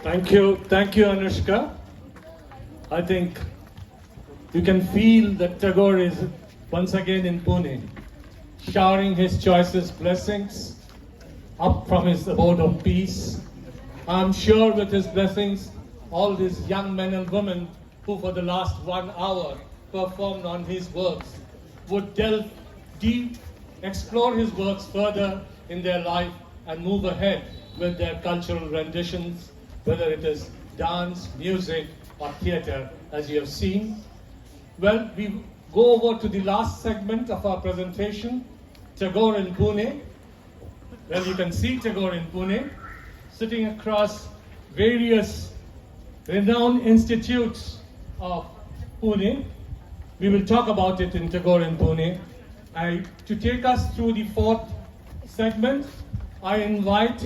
Thank you, Anushka. I think you can feel that Tagore is once again in Pune, showering his choicest blessings up from his abode of peace. I'm sure with his blessings, all these young men and women who for the last 1 hour performed on his works would delve deep, explore his works further in their life and move ahead with their cultural renditions, whether it is dance, music or theatre, as you have seen. Well, we go over to the last segment of our presentation, Tagore in Pune. Well, you can see Tagore in Pune, sitting across various renowned institutes of Pune. We will talk about it in Tagore in Pune. To take us through the fourth segment, I invite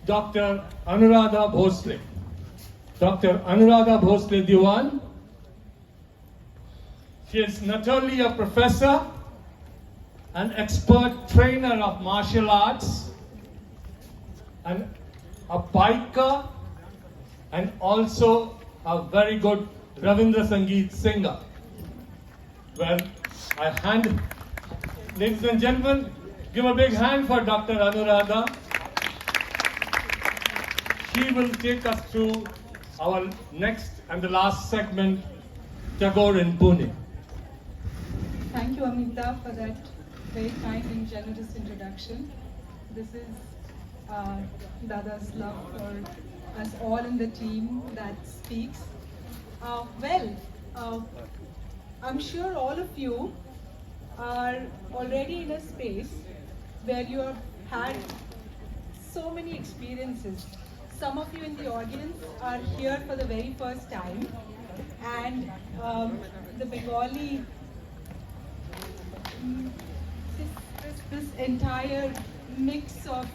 Dr. Anuradha Bhosle. Dr. Anuradha Bhosle Diwan. She is not only a professor, an expert trainer of martial arts, and a biker, and also a very good Rabindra Sangeet singer. Well, ladies and gentlemen, give a big hand for Dr. Anuradha. She will take us through our next and the last segment, Tagore in Pune. Thank you, Amit, for that very kind and generous introduction. This is Dada's love for us all in the team that speaks. I'm sure all of you are already in a space where you have had so many experiences. Some of you in the audience are here for the very first time, and the Bengali, this entire mix of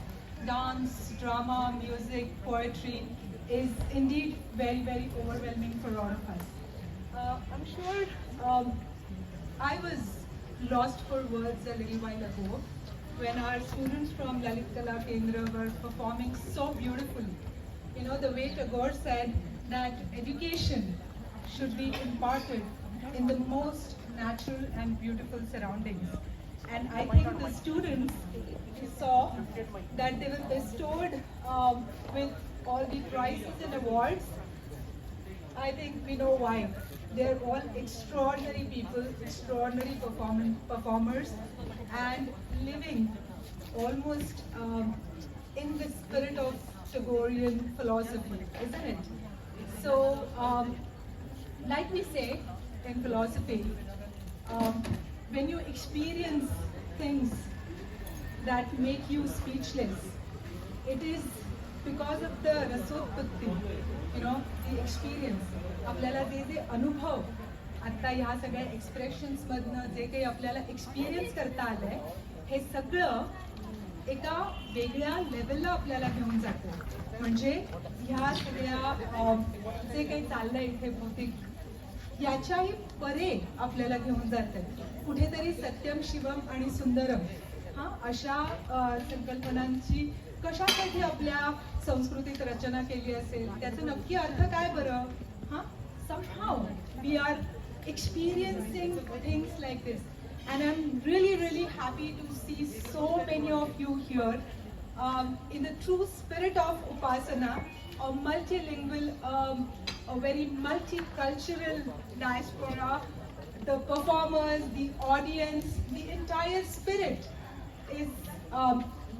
dance, drama, music, poetry is indeed very, very overwhelming for all of us. I'm sure I was lost for words a little while ago when our students from Lalit Kala Kendra were performing so beautifully. You know, the way Tagore said that education should be imparted in the most natural and beautiful surroundings. And I think the students saw that they were bestowed with all the prizes and awards. I think we know why. They're all extraordinary people, extraordinary performers, and living almost in the spirit of Tagorean philosophy, isn't it? So, like we say in philosophy, when you experience things that make you speechless, it is because of the rasotpatti, the experience. आपल्याला जे अनुभव आता ह्या सगळ्या expressions मधनं जे काही आपल्याला experience करता आलंय हे सगळं एका वेगळ्या लेवलला आपल्याला घेऊन जातं. म्हणजे ह्या सगळ्या जे काही चाललंय इथे भौतिक याच्याही परे आपल्याला घेऊन जातं. कुठेतरी सत्यम शिवम आणि सुंदरम अशा संकल्पनांची कशासाठी आपल्या संस्कृतीत रचना केली असेल, त्याचा नक्की अर्थ काय बरं? Somehow we are experiencing things like this, and I'm really, really happy to see so many of you here in the true spirit of Upasana, a multilingual, a very multicultural diaspora. The performers, the audience, the entire spirit is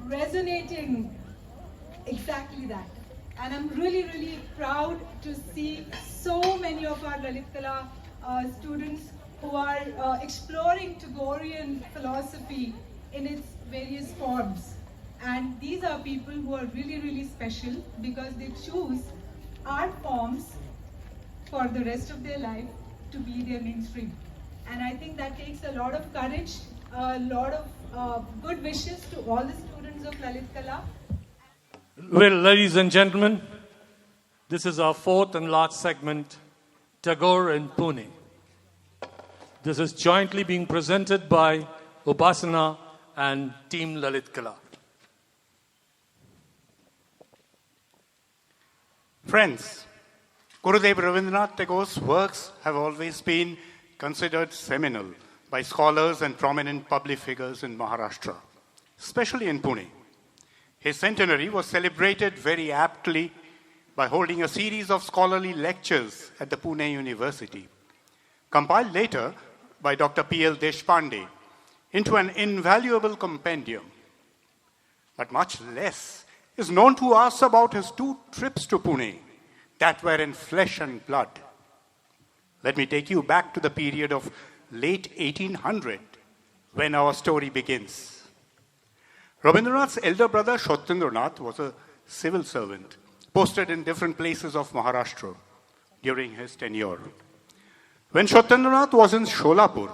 resonating exactly that. And I'm really, really proud to see so many of our Lalit Kala students who are exploring Tagorean philosophy in its various forms. And these are people who are really, really special because they choose art forms for the rest of their life to be their mainstream. And I think that takes a lot of courage, a lot of good wishes to all the students of Lalit Kala. Well, ladies and gentlemen, this is our fourth and last segment, Tagore in Pune. This is jointly being presented by Upasana and Team Lalit Kala. Friends, Gurudev Rabindranath Tagore's works have always been considered seminal by scholars and prominent public figures in Maharashtra, especially in Pune. His centenary was celebrated very aptly by holding a series of scholarly lectures at the Pune University, compiled later by Dr. P.L. Deshpande into an invaluable compendium. But much less is known to us about his 2 trips to Pune that were in flesh and blood. Let me take you back to the period of late 1800 when our story begins. Rabindranath's elder brother Shotendranath was a civil servant posted in different places of Maharashtra during his tenure. When Shotendranath was in Sholapur,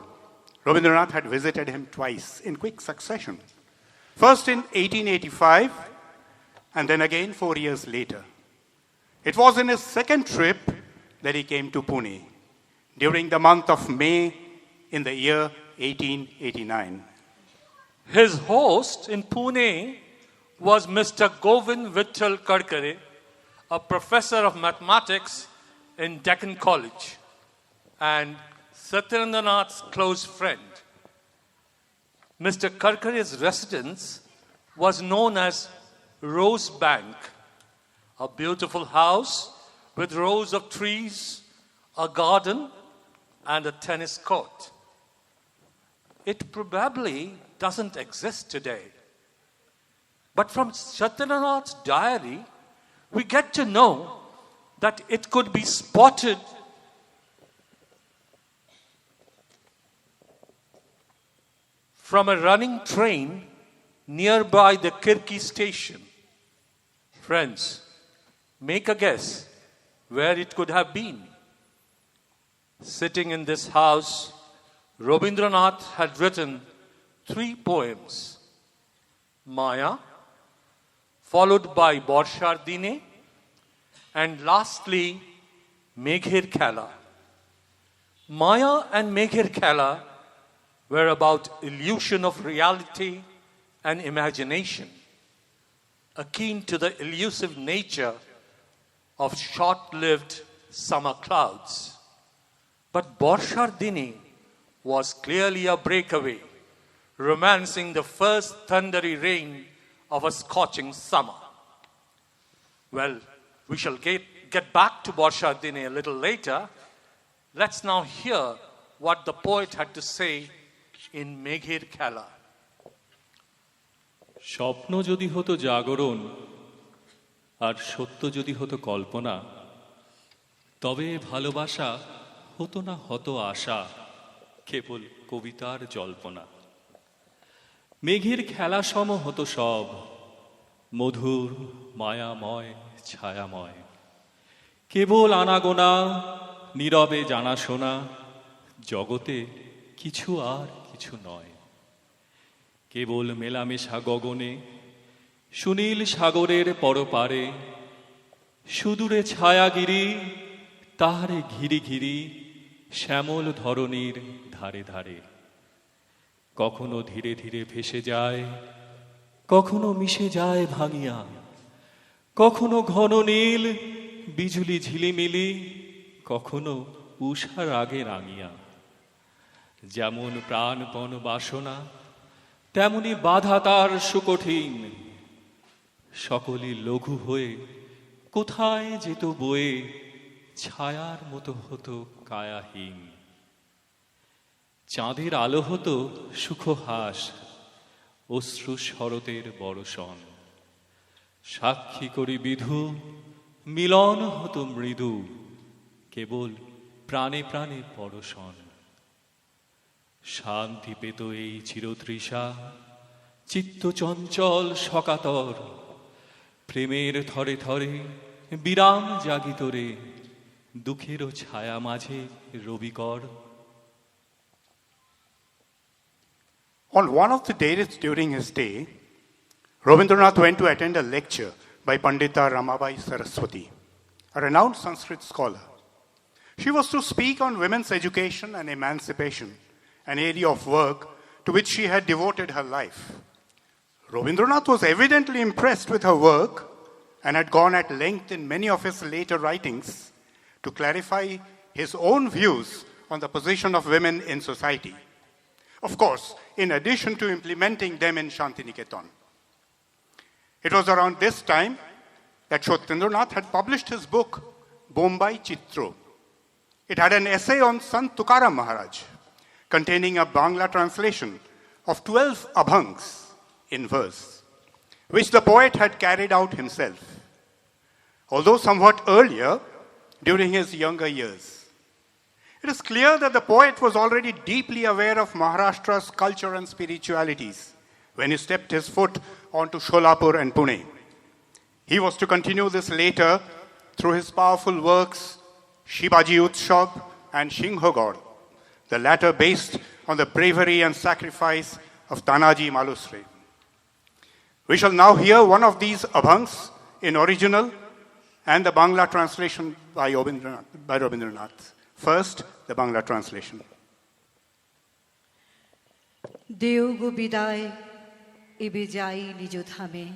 Rabindranath had visited him twice in quick succession. First in 1885 and then again 4 years later. It was in his second trip that he came to Pune during the month of May in the year 1889. His host in Pune was Mr. Govind Vittal Karkare, a professor of mathematics in Deccan College and Satyendranath's close friend. Mr. Karkare's residence was known as Rose Bank, a beautiful house with rows of trees, a garden, and a tennis court. It probably doesn't exist today. But from Satyendranath's diary, we get to know that it could be spotted from a running train nearby the Kirki station. Friends, make a guess where it could have been. Sitting in this house, Rabindranath had written 3 poems. Maya, followed by Borshar Dine, and lastly, Meghir Khala. Maya and Meghir Khala were about illusion of reality and imagination, akin to the elusive nature of short-lived summer clouds. But Borshar Dine was clearly a breakaway, romancing the first thundery rain of a scorching summer. Well, we shall get back to Borshar Dine a little later. Let's now hear what the poet had to say in Meghir Khala. স্বপ্ন যদি হতো জাগরণ আর সত্য যদি হতো কল্পনা, তবে ভালোবাসা হতো না হতো আশা, কেবল কবিতার জল্পনা। মেঘের খেলা সম হতো সব, মধুর মায়াময় ছায়াময়, কেবল আনাগোনা নীরবে জানাশোনা, জগতে কিছু আর কিছু নয়। কেবল মেলামেশা গগনে সুনীল সাগরের পরপারে, সুদূরে ছায়াগিরি তাহারে ঘিরি ঘিরি শ্যামল ধরণীর ধারে ধারে। কখনো ধীরে ধীরে ভেসে যায়, কখনো মিশে যায় ভাঙিয়া, কখনো ঘন নীল বিজুলি ঝিলিমিলি, কখনো উষার আগে রাঙিয়া। যেমন প্রাণপণ বাসনা তেমনি বাধা তার সুকঠিন, সকলই লঘু হয়ে কোথায় যেত বয়ে, ছায়ার মতো হতো কায়াহীন। চাঁদের আলো হতো সুখহাস, অশ্রু শরতের বর্ষণ, সাক্ষী করি বিধু মিলন হতো মৃদু, কেবল প্রাণে প্রাণে পরশন। শান্তি পেত এই চিরতৃষা, চিত্ত চঞ্চল সকাতর, প্রেমের থরে থরে বিরাম জাগিত রে, দুঃখেরও ছায়া মাঝে রবিকর। On one of the days during his stay, Rabindranath went to attend a lecture by Pandita Ramabai Saraswati, a renowned Sanskrit scholar. She was to speak on women's education and emancipation, an area of work to which she had devoted her life. Rabindranath was evidently impressed with her work and had gone at length in many of his later writings to clarify his own views on the position of women in society. Of course, in addition to implementing them in Shantiniketan. It was around this time that Rabindranath had published his book, Bombay Chitro. It had an essay on Sant Tukaram Maharaj, containing a Bangla translation of 12 Abhangs in verse, which the poet had carried out himself, although somewhat earlier during his younger years. It is clear that the poet was already deeply aware of Maharashtra's culture and spiritualities when he stepped his foot onto Sholapur and Pune. He was to continue this later through his powerful works Shivaji Utshav and Singhogad, the latter based on the bravery and sacrifice of Tanaji Malusre. We shall now hear one of these Abhangs in original and the Bangla translation by Rabindranath. First, the Bangla translation. দেও গো বিদায় এবে যাই নিজ ধামে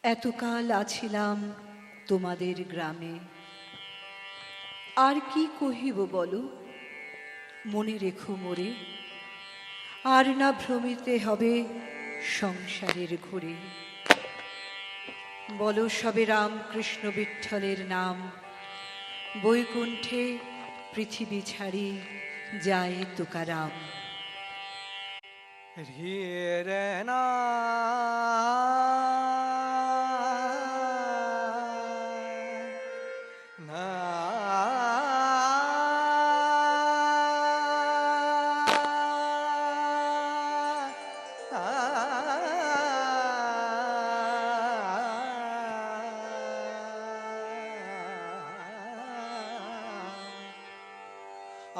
এতকাল আছিলাম তোমাদের গ্রামে আর কি কহিব বলো মনে রেখো মোরে আর না ভ্রমিতে হবে সংসারের ঘুরে বলো সবে রাম কৃষ্ণ বিঠ্ঠলের নাম বৈকুণ্ঠে পৃথিবী ছাড়ি যায় তুকারাম রে না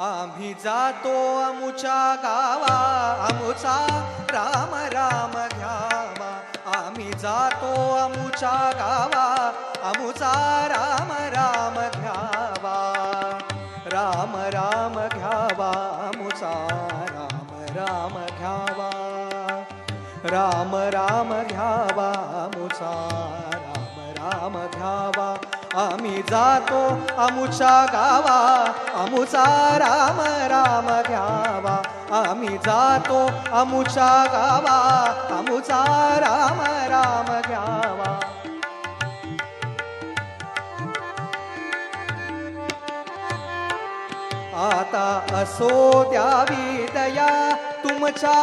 आम्ही जातो अमुच्या गावा अमुचा राम राम घ्यावा आम्ही जातो अमुच्या गावा अमुचा राम राम घ्यावा राम राम घ्यावा अमुचा राम राम घ्यावा राम राम घ्यावा अमुचा राम राम घ्यावा आम्ही जातो अमुच्या गावा अमुचा राम राम घ्यावा आम्ही जातो अमुच्या गावा अमुचा राम राम घ्यावा आता असो द्यावी दया तुमच्या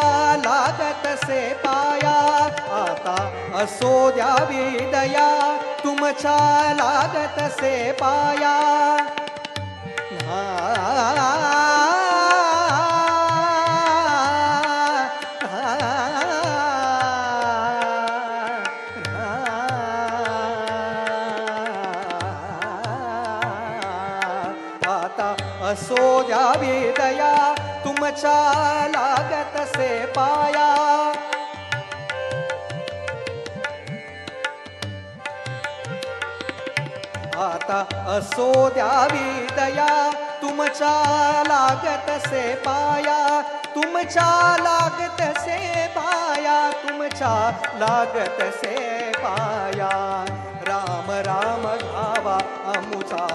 लागत से पाया आता असो द्यावी दया तुमच्या लागत से पाया आता असो द्यावी दया तुमच्या लागत से पाया आता असो द्यावी दया तुमच्या लागत से पाया तुमच्या लागत से पाया तुमच्या लागत से पाया राम राम घ्यावा अमुचा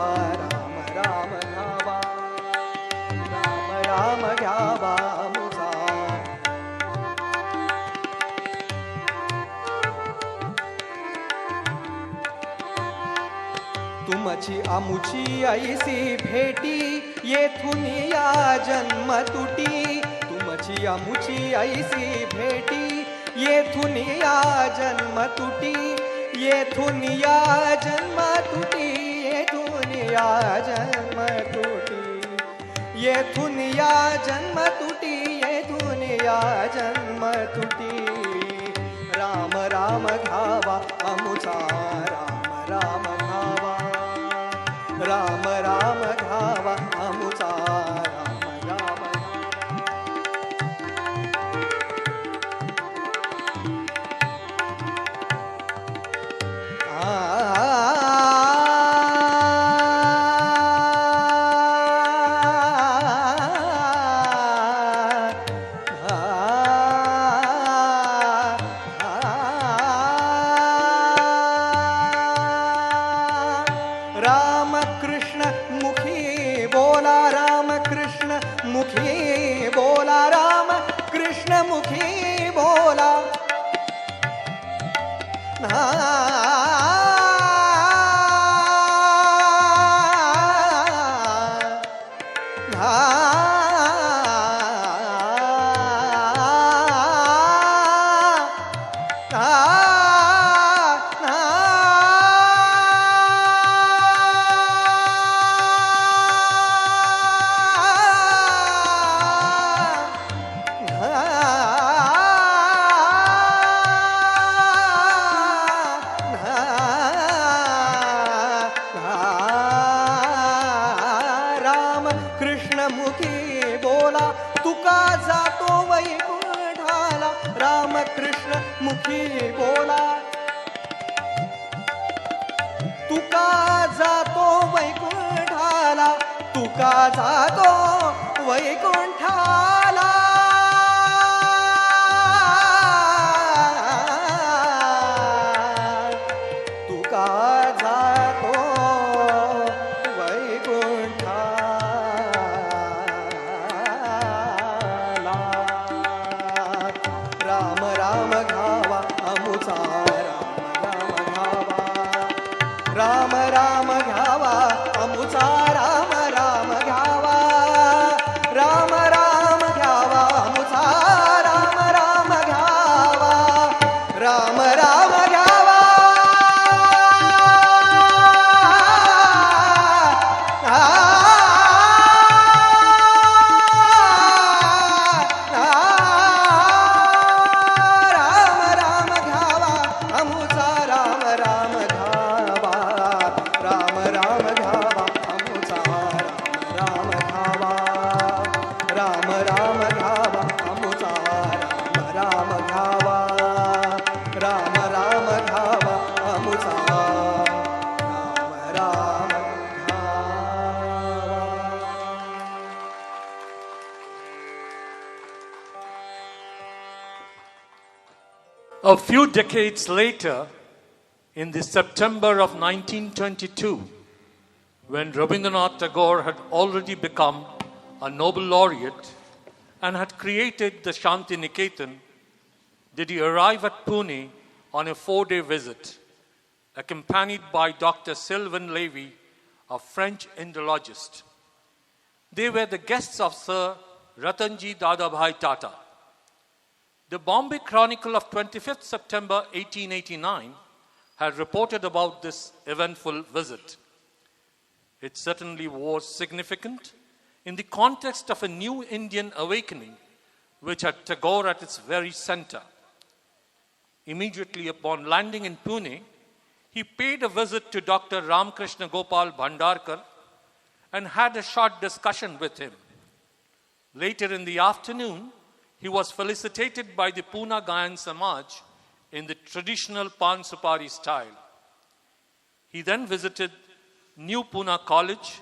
राम राम घ्यावा राम राम घ्यावा अमुचा तुमची आमुची ऐसी भेटी येथून या जन्म तुटी तुमची आमुची ऐसी भेटी येथून या जन्म तुटी येथून या जन्म तुटी येथून या जन्म तुटी येथून या जन्म तुटी येथून या जन्म तुटी राम राम घ्यावा अमुचा राम राम घ्यावा राम राम घ्यावा अमुचा राम राम मुखी बोला राम कृष्ण मुखी बोला जातो वैकुंठाला तुका जातो वैकुंठाला राम राम घावा अमुचा राम राम घावा अमुचा राम राम घ्यावा राम राम घ्यावा अमुचा राम राम घ्यावा राम राम घ्यावा राम राम घ्यावा अमुचा राम राम घ्यावा राम राम घ्यावा अमुचा राम घ्यावा राम राम घ्यावा अमुचा राम घ्यावा राम राम घ्यावा अमुचा Ram A few decades later, in the September of 1922, when Rabindranath Tagore had already become a Nobel laureate and had created the Shanti Niketan, did he arrive at Pune on a 4-day visit, accompanied by Dr. Sylvain Levy, a French Indologist. They were the guests of Sir Ratanji Dadabhai Tata. The Bombay Chronicle of 25th September 1889 had reported about this eventful visit. It certainly was significant in the context of a new Indian awakening which had Tagore at its very center. Immediately upon landing in Pune, he paid a visit to Dr. Ramkrishna Gopal Bhandarkar and had a short discussion with him. Later in the afternoon, he was felicitated by the Pune Gayan Samaj in the traditional Pan Supari style. He then visited New Pune College,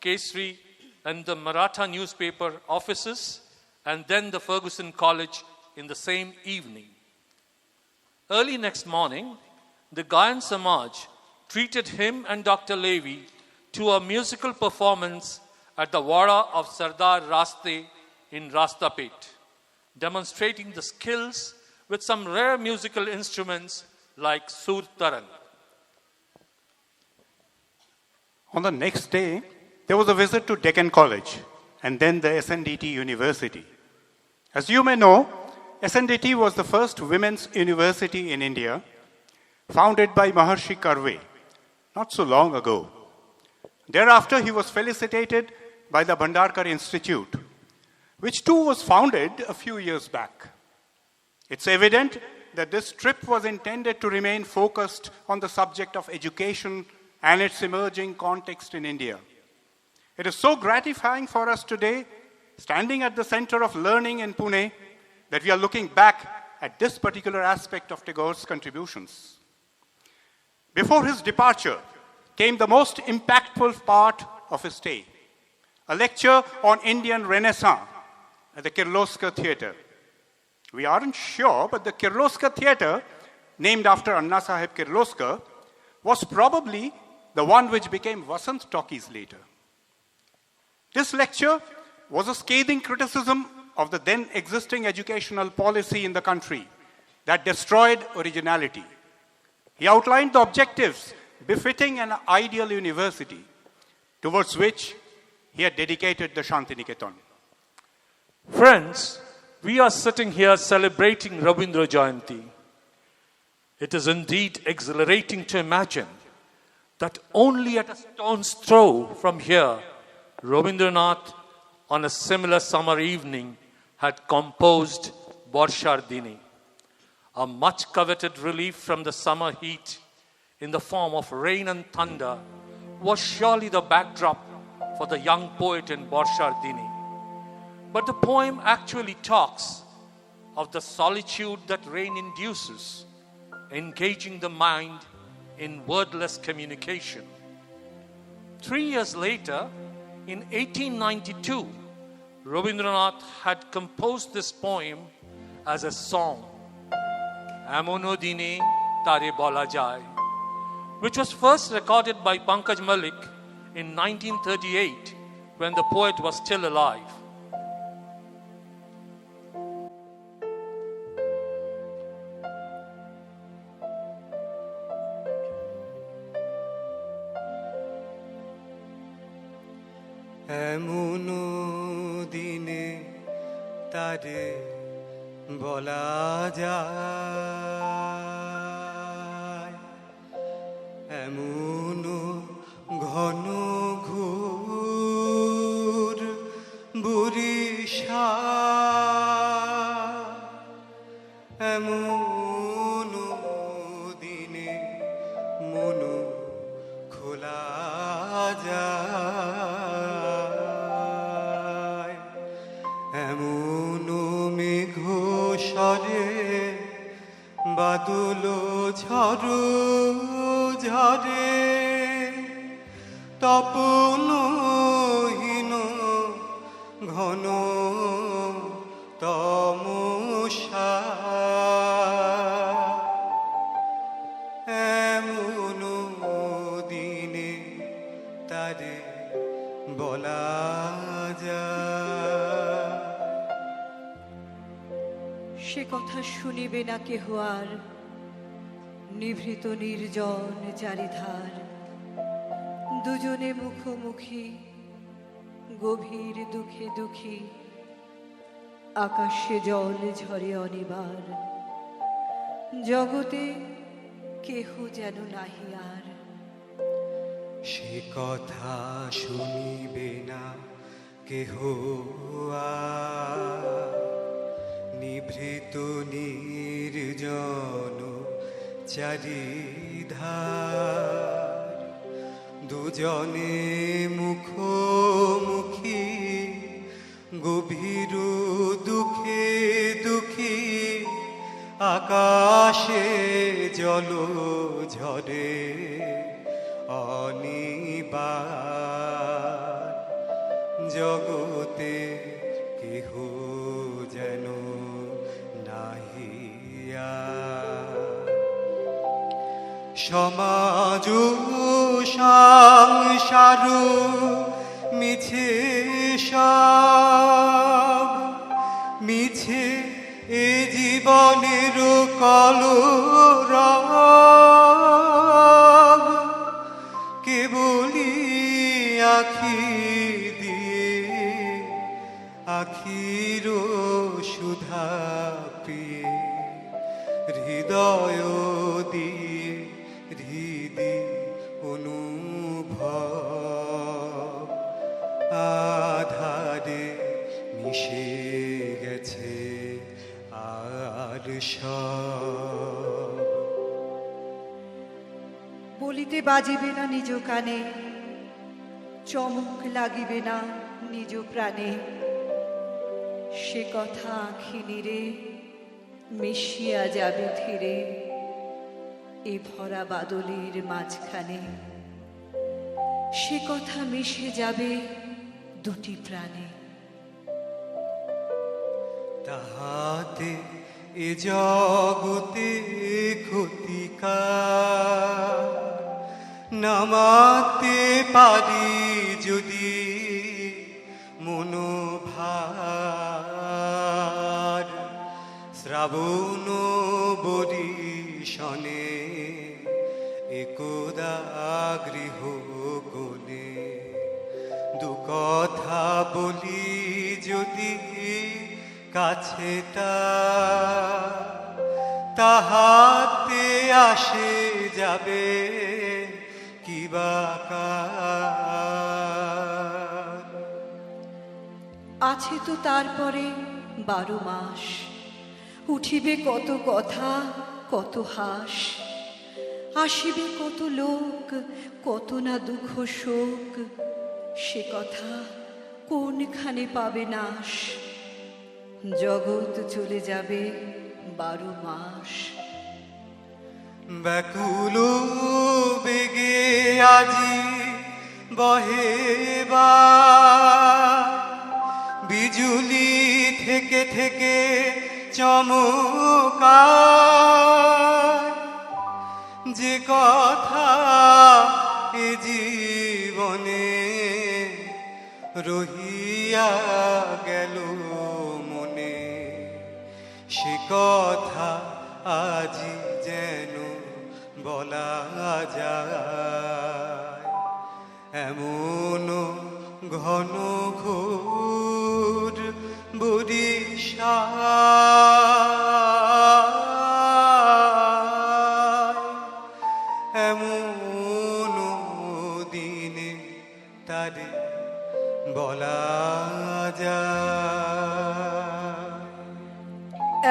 Kesri, and the Maratha newspaper offices, and then the Ferguson College in the same evening. Early next morning, the Gayan Samaj treated him and Dr. Levy to a musical performance at the Wada of Sardar Raste in Rastapet, demonstrating the skills with some rare musical instruments like Sur Taran. On the next day, there was a visit to Deccan College and then the SNDT University. As you may know, SNDT was the first women's university in India, founded by Maharshi Karve not so long ago. Thereafter, he was felicitated by the Bhandarkar Institute, which too was founded a few years back. It's evident that this trip was intended to remain focused on the subject of education and its emerging context in India. It is so gratifying for us today, standing at the center of learning in Pune, that we are looking back at this particular aspect of Tagore's contributions. Before his departure came the most impactful part of his stay, a lecture on Indian Renaissance at the Kirloskar Theatre. We aren't sure, but the Kirloskar Theatre, named after Anna Sahib Kirloskar, was probably the one which became Vasant Talkies later. This lecture was a scathing criticism of the then existing educational policy in the country that destroyed originality. He outlined the objectives befitting an ideal university, towards which he had dedicated the Shantiniketan. Friends, we are sitting here celebrating Rabindra Jayanti. It is indeed exhilarating to imagine that only at a stone's throw from here, Rabindranath, on a similar summer evening, had composed Barshar Dini, a much coveted relief from the summer heat in the form of rain and thunder, was surely the backdrop for the young poet in Barshar Dini. But the poem actually talks of the solitude that rain induces, engaging the mind in wordless communication. 3 years later, in 1892, Rabindranath had composed this poem as a song, Amono Dine Tare Bola Jai, which was first recorded by Pankaj Malik in 1938 when the poet was still alive. এমনো দিনে তারে বলা যায়, এমনো ঘন ঘোর বরিশা, এমনো দিনে মন খোলা যায়, এমনো মেঘ সরে বাদল ঝড় ঝরে, তপনহীন ঘন তমসা, এমন দিনে তারে বলা যায়। সে কথা শুনিবে না কেহ আর, নিভৃত নির্জন চারিধার, দুজনে মুখোমুখি গভীর দুঃখে দুঃখী, আকাশে জল ঝরে অনিবার, জগতে কেহ যেন নাহি আর। সে কথা শুনিবে না কেহ আর, নিভৃত নির্জন চারিধার, দুজনে মুখোমুখি গভীর দুঃখে দুঃখী, আকাশে জল ঝরে অনিবার, জগতে কেহ যেন নাহিয়া। সমাজ সংসার মিছে সব, মিছে এ জীবনের কলরব, কেবলি আখি দিয়ে আখির সুধা পেয়ে, হৃদয় দিয়ে হৃদি অনুভব, আধারে মিশে গেছে আর সব। বলিতে বাজিবে না নিজ কানে, চমক লাগিবে না নিজ প্রাণে, সে কথা আঁখি নীরে মিশিয়া যাবে ধীরে এ ভরা বাদলের মাঝখানে, সে কথা মিশে যাবে দুটি প্রাণে। তাহাতে এ জগতে ক্ষতিকার নামাতে পারি যদি, মনোভাব শ্রাবণ বরিশনে একদা গৃহ কোণে দু কথা বলি যদি কাছে তাহাতে আসে যাবে কি বা কার। আছে তো তারপরে 12 মাস, উঠিবে কত কথা কত হাস, আসিবে কত লোক কত না দুঃখ শোক, সে কথা কোনখানে পাবে নাশ। জগৎ চলে যাবে 12 মাস। ব্যাকুল বেগে আজি বহে বা বিজুলি থেকে থেকে চমকায়, যে কথা এ জীবনে রহিয়া গেল মনে, সে কথা আজি যেন বলা যায়। এমন ঘন ঘোর বরিশা এমন দিনে তারে বলা যায়।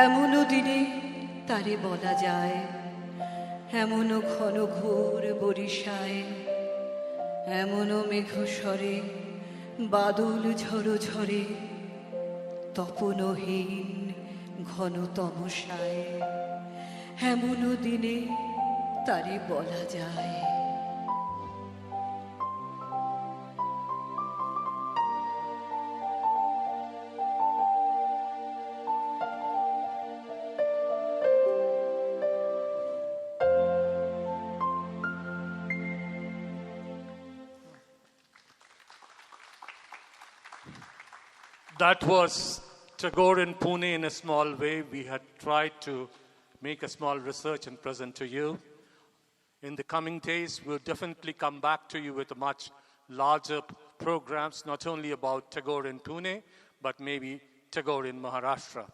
এমনও দিনে তারে বলা যায়, এমনও ঘন ঘোর বরিশায়, এমনও মেঘস্বরে বাদল ঝড়ো ঝরে, তপনহীন ঘন তমসায়, এমনও দিনে তারে বলা যায়। That was Tagore in Pune in a small way. We had tried to make a small research and present to you. In the coming days, we'll definitely come back to you with a much larger programs, not only about Tagore in Pune, but maybe Tagore in Maharashtra.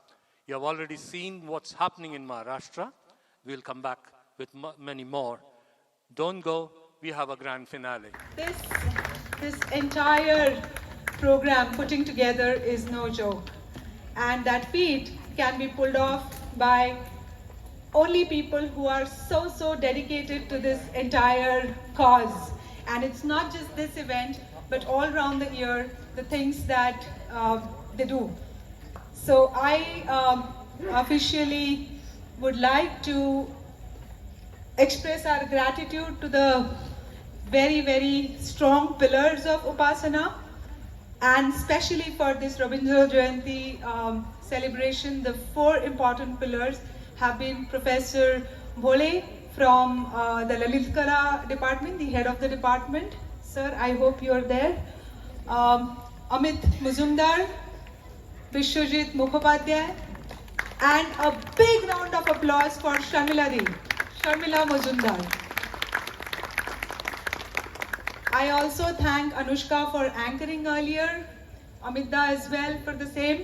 You have already seen what's happening in Maharashtra. We'll come back with many more. Don't go, we have a grand finale. This entire program putting together is no joke, and that feat can be pulled off by only people who are so dedicated to this entire cause. And it's not just this event, but all around the year, the things that they do. So I officially would like to express our gratitude to the very strong pillars of Upasana. And especially for this Rabindra Jayanti celebration, the 4 important pillars have been Professor Bhole from the Lalit Kala department, the head of the department. Sir, I hope you're there. Amit Mazumdar, Bishwajit, Mukhopadhyay, and a big round of applause for Sharmila Mazumdar. I also thank Anushka for anchoring earlier, Amita as well for the same,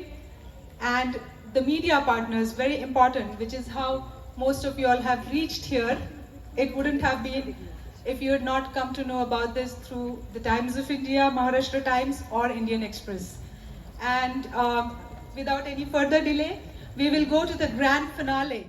and the media partners, very important, which is how most of you all have reached here. It wouldn't have been if you had not come to know about this through the Times of India, Maharashtra Times, or Indian Express. And without any further delay, we will go to the grand finale.